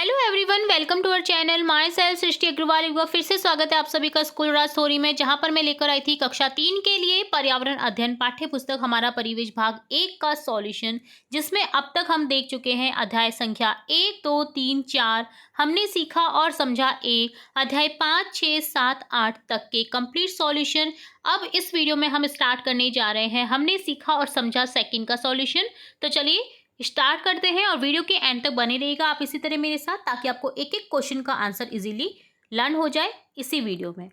Hello everyone, welcome to our channel. Myself Srishti Agarwal. एक बार फिर से स्वागत है आप सभी का स्कूल राज स्टोरी में, जहां पर मैं लेकर आई थी कक्षा 3 के लिए पर्यावरण अध्ययन पाठ्य पुस्तक हमारा परिवेश भाग 1 का सॉल्यूशन, जिसमें अब तक हम देख चुके हैं अध्याय संख्या 1, 2, 3, 4। हमने सीखा और समझा एक अध्याय 5, 6, 7, 8 तक के कंप्लीट सॉल्यूशन। अब इस वीडियो में हम स्टार्ट करने जा रहे हैं हमने सीखा और समझा सेकंड का सॉल्यूशन। तो चलिए स्टार्ट करते हैं और वीडियो के एंड तक बने रहिएगा आप इसी तरह मेरे साथ, ताकि आपको एक एक क्वेश्चन का आंसर इजीली लर्न हो जाए इसी वीडियो में।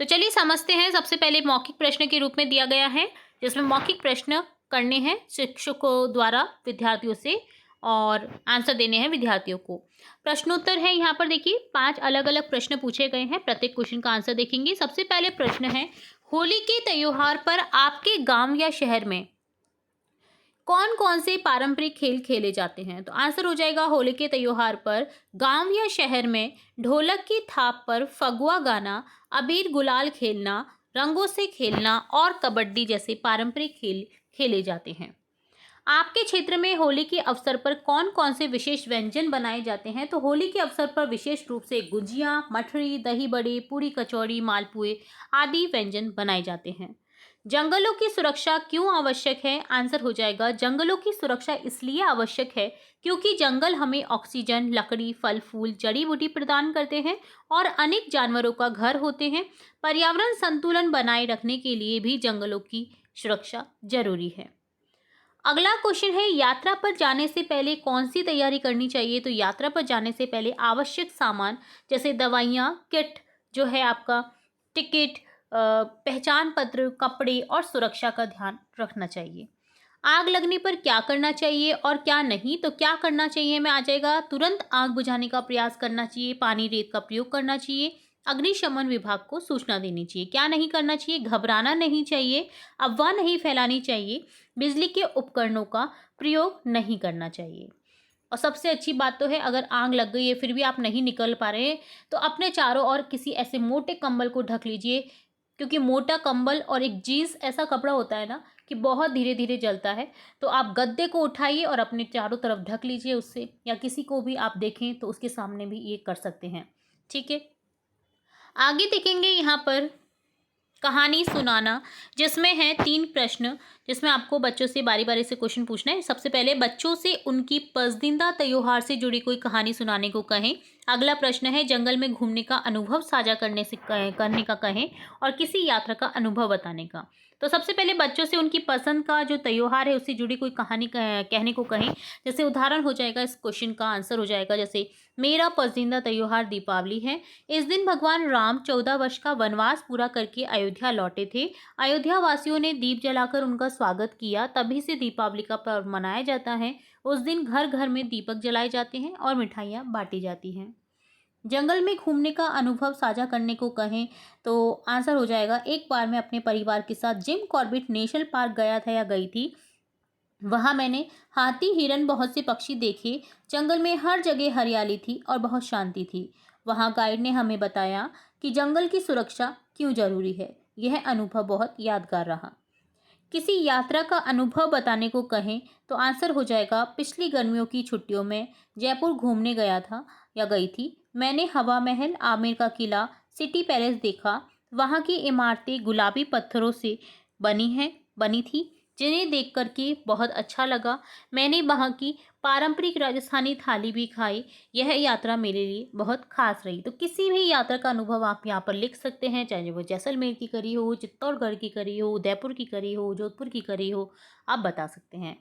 तो चलिए समझते हैं। सबसे पहले मौखिक प्रश्न के रूप में दिया गया है, जिसमें मौखिक प्रश्न करने हैं शिक्षकों द्वारा विद्यार्थियों से और आंसर देने हैं विद्यार्थियों को। प्रश्नोत्तर है यहाँ पर। देखिए 5 अलग अलग प्रश्न पूछे गए हैं, प्रत्येक क्वेश्चन का आंसर देखेंगे। सबसे पहले प्रश्न है, होली के त्योहार पर आपके गांव या शहर में कौन कौन से पारंपरिक खेल खेले जाते हैं? तो आंसर हो जाएगा, होली के त्योहार पर गांव या शहर में ढोलक की थाप पर फगुआ गाना, अबीर गुलाल खेलना, रंगों से खेलना और कबड्डी जैसे पारंपरिक खेल खेले जाते हैं। आपके क्षेत्र में होली के अवसर पर कौन कौन से विशेष व्यंजन बनाए जाते हैं? तो होली के अवसर पर विशेष रूप से गुजिया, मठरी, दही बड़े, पूरी कचौड़ी, मालपुए आदि व्यंजन बनाए जाते हैं। जंगलों की सुरक्षा क्यों आवश्यक है? आंसर हो जाएगा, जंगलों की सुरक्षा इसलिए आवश्यक है क्योंकि जंगल हमें ऑक्सीजन, लकड़ी, फल फूल, जड़ी बूटी प्रदान करते हैं और अनेक जानवरों का घर होते हैं। पर्यावरण संतुलन बनाए रखने के लिए भी जंगलों की सुरक्षा जरूरी है। अगला क्वेश्चन है, यात्रा पर जाने से पहले कौन सी तैयारी करनी चाहिए? तो यात्रा पर जाने से पहले आवश्यक सामान जैसे दवाइयाँ, किट जो है आपका, टिकट, पहचान पत्र, कपड़े और सुरक्षा का ध्यान रखना चाहिए। आग लगने पर क्या करना चाहिए और क्या नहीं? तो क्या करना चाहिए में आ जाएगा, तुरंत आग बुझाने का प्रयास करना चाहिए, पानी रेत का प्रयोग करना चाहिए, अग्निशमन विभाग को सूचना देनी चाहिए। क्या नहीं करना चाहिए? घबराना नहीं चाहिए, अफवाह नहीं फैलानी चाहिए, बिजली के उपकरणों का प्रयोग नहीं करना चाहिए। और सबसे अच्छी बात तो है, अगर आग लग गई है फिर भी आप नहीं निकल पा रहे हैं, तो अपने चारों ओर किसी ऐसे मोटे कंबल को ढक लीजिए, क्योंकि मोटा कंबल और एक जीन्स ऐसा कपड़ा होता है ना कि बहुत धीरे धीरे जलता है। तो आप गद्दे को उठाइए और अपने चारों तरफ ढक लीजिए उससे, या किसी को भी आप देखें तो उसके सामने भी ये कर सकते हैं। ठीक है, आगे देखेंगे यहाँ पर कहानी सुनाना, जिसमें है 3 प्रश्न, जिसमें आपको बच्चों से बारी बारी से क्वेश्चन पूछना है। सबसे पहले बच्चों से उनकी पसंदीदा त्योहार से जुड़ी कोई कहानी सुनाने को कहें। अगला प्रश्न है, जंगल में घूमने का अनुभव साझा करने का कहें और किसी यात्रा का अनुभव बताने का। तो सबसे पहले बच्चों से उनकी पसंद का जो त्योहार है उससे जुड़ी कोई कहानी कहने को कहें। जैसे उदाहरण हो जाएगा, इस क्वेश्चन का आंसर हो जाएगा, जैसे मेरा पसंदीदा त्योहार दीपावली है। इस दिन भगवान राम 14 वर्ष का वनवास पूरा करके अयोध्या लौटे थे। अयोध्या वासियों ने दीप जलाकर उनका स्वागत किया, तभी से दीपावली का पर्व मनाया जाता है। उस दिन घर घर में दीपक जलाए जाते हैं और मिठाइयाँ बांटी जाती हैं। जंगल में घूमने का अनुभव साझा करने को कहें तो आंसर हो जाएगा, एक बार मैं अपने परिवार के साथ जिम कॉर्बेट नेशनल पार्क गया था या गई थी। वहाँ मैंने हाथी, हिरन, बहुत से पक्षी देखे। जंगल में हर जगह हरियाली थी और बहुत शांति थी। वहाँ गाइड ने हमें बताया कि जंगल की सुरक्षा क्यों जरूरी है। यह अनुभव बहुत यादगार रहा। किसी यात्रा का अनुभव बताने को कहें तो आंसर हो जाएगा, पिछली गर्मियों की छुट्टियों में जयपुर घूमने गया था या गई थी। मैंने हवा महल, आमेर का किला, सिटी पैलेस देखा। वहाँ की इमारतें गुलाबी पत्थरों से बनी थी, जिन्हें देख कर के बहुत अच्छा लगा। मैंने वहाँ की पारंपरिक राजस्थानी थाली भी खाई। यह यात्रा मेरे लिए बहुत खास रही। तो किसी भी यात्रा का अनुभव आप यहाँ पर लिख सकते हैं, चाहे वो जैसलमेर की करी हो, चित्तौड़गढ़ की करी हो, उदयपुर की करी हो, जोधपुर की करी हो, आप बता सकते हैं।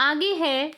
आगे है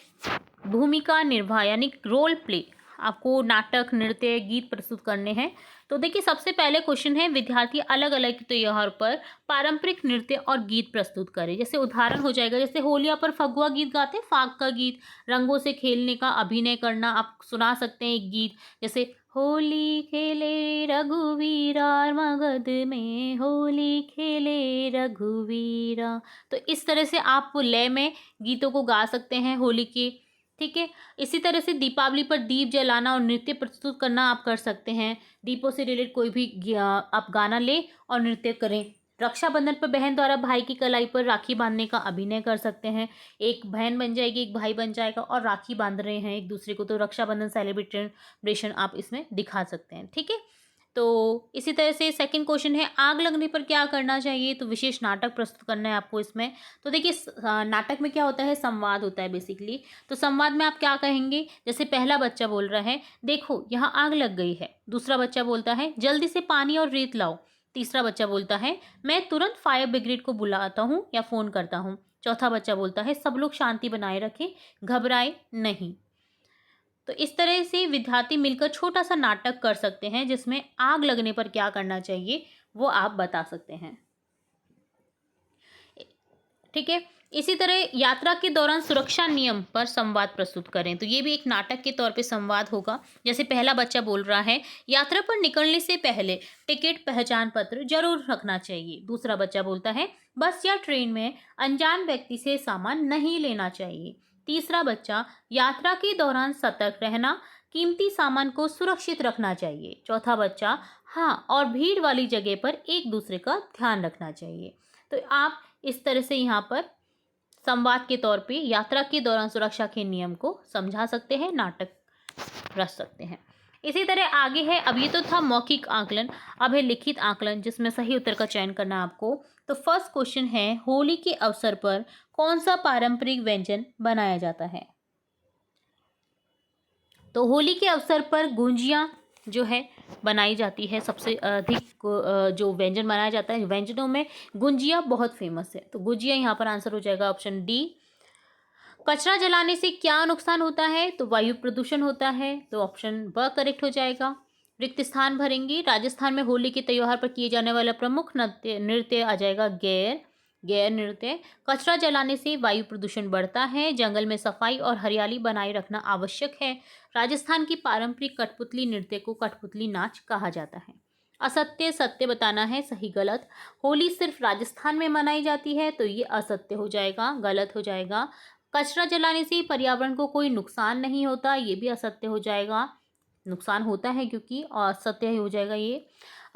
भूमिका निर्वाह यानी रोल प्ले। आपको नाटक, नृत्य, गीत प्रस्तुत करने हैं। तो देखिए सबसे पहले क्वेश्चन है, विद्यार्थी अलग अलग त्योहार पर पारंपरिक नृत्य और गीत प्रस्तुत करें। जैसे उदाहरण हो जाएगा, जैसे होलिया पर फगुआ गीत गाते हैं, फाग का गीत, रंगों से खेलने का अभिनय करना। आप सुना सकते हैं एक गीत, जैसे होली खेले रघुवीरा मगध में, होली खेले रघुवीरा। तो इस तरह से आप लय में गीतों को गा सकते हैं होली के। ठीक है, इसी तरह से दीपावली पर दीप जलाना और नृत्य प्रस्तुत करना आप कर सकते हैं। दीपों से रिलेटेड कोई भी आप गाना लें और नृत्य करें। रक्षाबंधन पर बहन द्वारा भाई की कलाई पर राखी बांधने का अभिनय कर सकते हैं। एक बहन बन जाएगी, एक भाई बन जाएगा और राखी बांध रहे हैं एक दूसरे को, तो रक्षाबंधन सेलिब्रेशन आप इसमें दिखा सकते हैं। ठीक है, तो इसी तरह से सेकंड क्वेश्चन है, आग लगने पर क्या करना चाहिए? तो विशेष नाटक प्रस्तुत करना है आपको इसमें। तो देखिए नाटक में क्या होता है, संवाद होता है बेसिकली। तो संवाद में आप क्या कहेंगे? जैसे पहला बच्चा बोल रहा है, देखो यहाँ आग लग गई है। दूसरा बच्चा बोलता है, जल्दी से पानी और रेत लाओ। तीसरा बच्चा बोलता है, मैं तुरंत फायर ब्रिगेड को बुलाता हूँ या फ़ोन करता हूँ। चौथा बच्चा बोलता है, सब लोग शांति बनाए रखें, घबराए नहीं। तो इस तरह से विद्यार्थी मिलकर छोटा सा नाटक कर सकते हैं जिसमें आग लगने पर क्या करना चाहिए वो आप बता सकते हैं। ठीक है, इसी तरह यात्रा के दौरान सुरक्षा नियम पर संवाद प्रस्तुत करें। तो ये भी एक नाटक के तौर पे संवाद होगा। जैसे पहला बच्चा बोल रहा है, यात्रा पर निकलने से पहले टिकट, पहचान पत्र जरूर रखना चाहिए। दूसरा बच्चा बोलता है, बस या ट्रेन में अनजान व्यक्ति से सामान नहीं लेना चाहिए। तीसरा बच्चा, यात्रा के दौरान सतर्क रहना, कीमती सामान को सुरक्षित रखना चाहिए। चौथा बच्चा, हाँ, और भीड़ वाली जगह पर एक दूसरे का ध्यान रखना चाहिए। तो आप इस तरह से यहाँ पर संवाद के तौर पे यात्रा के दौरान सुरक्षा के नियम को समझा सकते हैं, नाटक रच सकते हैं। इसी तरह आगे है, अब ये तो था मौखिक आकलन, अब है लिखित आकलन जिसमें सही उत्तर का चयन करना है आपको। तो फर्स्ट क्वेश्चन है, होली के अवसर पर कौन सा पारंपरिक व्यंजन बनाया जाता है? तो होली के अवसर पर गुंजिया जो है बनाई जाती है। सबसे अधिक जो व्यंजन बनाया जाता है, व्यंजनों में गुंजिया बहुत फेमस है। तो गुंजिया यहाँ पर आंसर हो जाएगा ऑप्शन डी। कचरा जलाने से क्या नुकसान होता है? तो वायु प्रदूषण होता है, तो ऑप्शन ब करेक्ट हो जाएगा। रिक्त स्थान भरेंगे, राजस्थान में होली के त्योहार पर किए जाने वाला प्रमुख नृत्य आ जाएगा गैर नृत्य। कचरा जलाने से वायु प्रदूषण बढ़ता है, जंगल में सफाई और हरियाली बनाए रखना आवश्यक है। राजस्थान की पारंपरिक कठपुतली नृत्य को कठपुतली नाच कहा जाता है। असत्य सत्य बताना है, सही गलत। होली सिर्फ राजस्थान में मनाई जाती है, तो ये असत्य हो जाएगा, गलत हो जाएगा। कचरा जलाने से पर्यावरण को कोई नुकसान नहीं होता, ये भी असत्य हो जाएगा, नुकसान होता है क्योंकि, और असत्य ही हो जाएगा ये।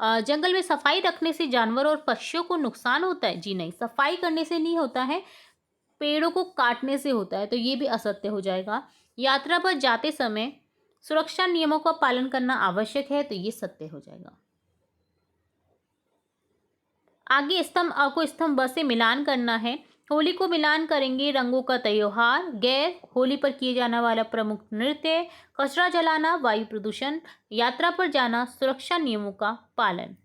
जंगल में सफाई रखने से जानवर और पक्षियों को नुकसान होता है? जी नहीं, सफाई करने से नहीं होता है, पेड़ों को काटने से होता है, तो ये भी असत्य हो जाएगा। यात्रा पर जाते समय सुरक्षा नियमों का पालन करना आवश्यक है, तो ये सत्य हो जाएगा। आगे स्तंभ अ को स्तंभ ब से मिलान करना है। होली को मिलान करेंगे, रंगों का त्योहार, गैर, होली पर किए जाने वाला प्रमुख नृत्य, कचरा जलाना, वायु प्रदूषण, यात्रा पर जाना, सुरक्षा नियमों का पालन।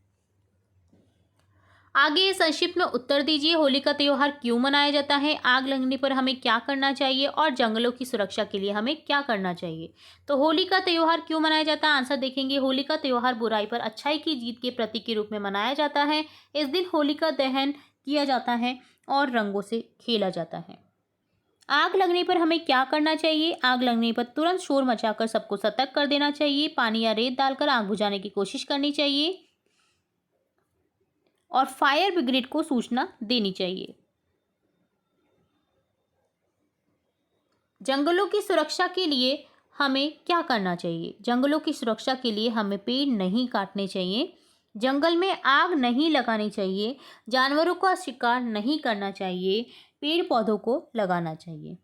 आगे संक्षिप्त में उत्तर दीजिए, होली का त्योहार क्यों मनाया जाता है? आग लगने पर हमें क्या करना चाहिए? और जंगलों की सुरक्षा के लिए हमें क्या करना चाहिए? तो होली का त्योहार क्यों मनाया जाता है? आंसर देखेंगे, होली का त्योहार बुराई पर अच्छाई की जीत के प्रतीक के रूप में मनाया जाता है। इस दिन होलिका दहन किया जाता है और रंगों से खेला जाता है। आग लगने पर हमें क्या करना चाहिए? आग लगने पर तुरंत शोर मचाकर सबको सतर्क कर देना चाहिए। पानी या रेत डालकर आग बुझाने की कोशिश करनी चाहिए और फायर ब्रिगेड को सूचना देनी चाहिए। जंगलों की सुरक्षा के लिए हमें क्या करना चाहिए? जंगलों की सुरक्षा के लिए हमें पेड़ नहीं काटने चाहिए, जंगल में आग नहीं लगानी चाहिए, जानवरों का शिकार नहीं करना चाहिए, पेड़ पौधों को लगाना चाहिए।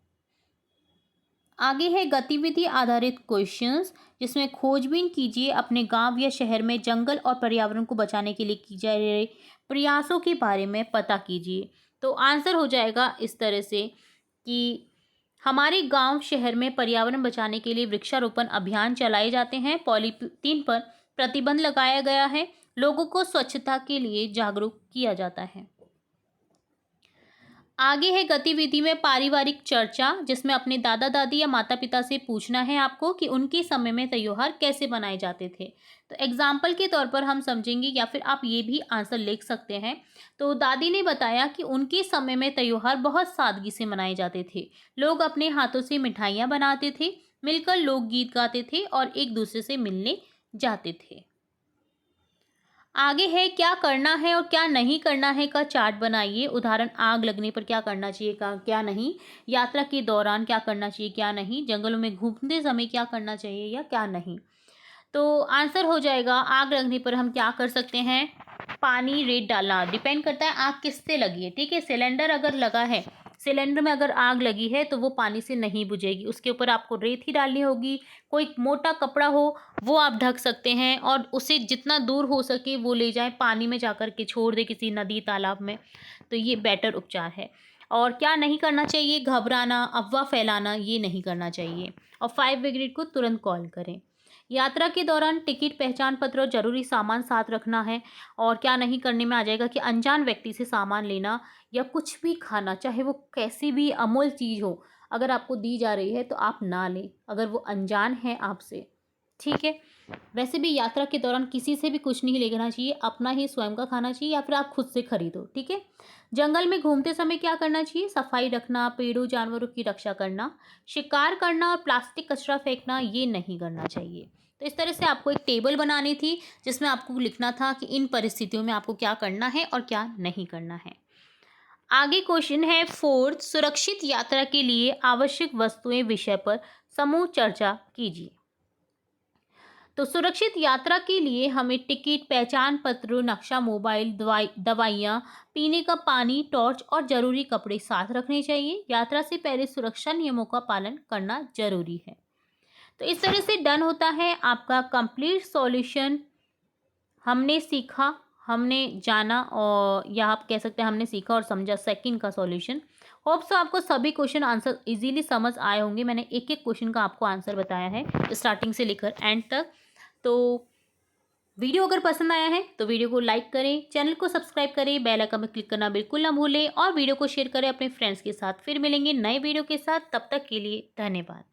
आगे है गतिविधि आधारित क्वेश्चंस, जिसमें खोजबीन कीजिए, अपने गांव या शहर में जंगल और पर्यावरण को बचाने के लिए की जा रहे प्रयासों के बारे में पता कीजिए। तो आंसर हो जाएगा इस तरह से कि हमारे गांव शहर में पर्यावरण बचाने के लिए वृक्षारोपण अभियान चलाए जाते हैं, पॉलीथीन पर प्रतिबंध लगाया गया है, लोगों को स्वच्छता के लिए जागरूक किया जाता है। आगे है गतिविधि में पारिवारिक चर्चा, जिसमें अपने दादा दादी या माता पिता से पूछना है आपको कि उनके समय में त्योहार कैसे मनाए जाते थे। तो एग्जाम्पल के तौर पर हम समझेंगे, या फिर आप ये भी आंसर लिख सकते हैं। तो दादी ने बताया कि उनके समय में त्योहार बहुत सादगी से मनाए जाते थे, लोग अपने हाथों से मिठाइयाँ बनाते थे, मिलकर लोकगीत गाते थे और एक दूसरे से मिलने जाते थे। आगे है क्या करना है और क्या नहीं करना है का चार्ट बनाइए। उदाहरण, आग लगने पर क्या करना चाहिए, क्या नहीं, यात्रा के दौरान क्या करना चाहिए, क्या नहीं, जंगलों में घूमते समय क्या करना चाहिए या क्या नहीं। तो आंसर हो जाएगा, आग लगने पर हम क्या कर सकते हैं? पानी रेत डालना डिपेंड करता है आग किससे लगी है, ठीक है। सिलेंडर अगर लगा है, सिलेंडर में अगर आग लगी है तो वो पानी से नहीं बुझेगी, उसके ऊपर आपको रेत ही डालनी होगी। कोई मोटा कपड़ा हो वो आप ढक सकते हैं और उसे जितना दूर हो सके वो ले जाएं, पानी में जाकर के छोड़ दें किसी नदी तालाब में, तो ये बेटर उपचार है। और क्या नहीं करना चाहिए, घबराना, अफवाह फैलाना, ये नहीं करना चाहिए। और 5 ब्रिगेड को तुरंत कॉल करें। यात्रा के दौरान टिकट, पहचान पत्र और ज़रूरी सामान साथ रखना है। और क्या नहीं करने में आ जाएगा कि अनजान व्यक्ति से सामान लेना या कुछ भी खाना, चाहे वो कैसी भी अमूल्य चीज़ हो, अगर आपको दी जा रही है तो आप ना लें, अगर वो अनजान है आपसे, ठीक है। वैसे भी यात्रा के दौरान किसी से भी कुछ नहीं लेना चाहिए, अपना ही स्वयं का खाना चाहिए या फिर आप खुद से खरीदो, ठीक है। जंगल में घूमते समय क्या करना चाहिए, सफाई रखना, पेड़ों जानवरों की रक्षा करना, शिकार करना और प्लास्टिक कचरा फेंकना ये नहीं करना चाहिए। तो इस तरह से आपको एक टेबल बनानी थी जिसमें आपको लिखना था कि इन परिस्थितियों में आपको क्या करना है और क्या नहीं करना है। आगे क्वेश्चन है 4th, सुरक्षित यात्रा के लिए आवश्यक वस्तुएं विषय पर समूह चर्चा कीजिए। तो सुरक्षित यात्रा के लिए हमें टिकट, पहचान पत्र, नक्शा, मोबाइल, दवाइयाँ, पीने का पानी, टॉर्च और ज़रूरी कपड़े साथ रखने चाहिए। यात्रा से पहले सुरक्षा नियमों का पालन करना जरूरी है। तो इस तरह से डन होता है आपका कंप्लीट सॉल्यूशन। हमने सीखा, हमने जाना, और या आप कह सकते हैं हमने सीखा और समझा सेकंड का सॉल्यूशन। होप सो आपको सभी क्वेश्चन आंसर इजीली समझ आए होंगे। मैंने एक एक क्वेश्चन का आपको आंसर बताया है स्टार्टिंग से लेकर एंड तक। तो वीडियो अगर पसंद आया है तो वीडियो को लाइक करें, चैनल को सब्सक्राइब करें, बेल आइकन में क्लिक करना बिल्कुल ना भूलें और वीडियो को शेयर करें अपने फ्रेंड्स के साथ। फिर मिलेंगे नए वीडियो के साथ, तब तक के लिए धन्यवाद।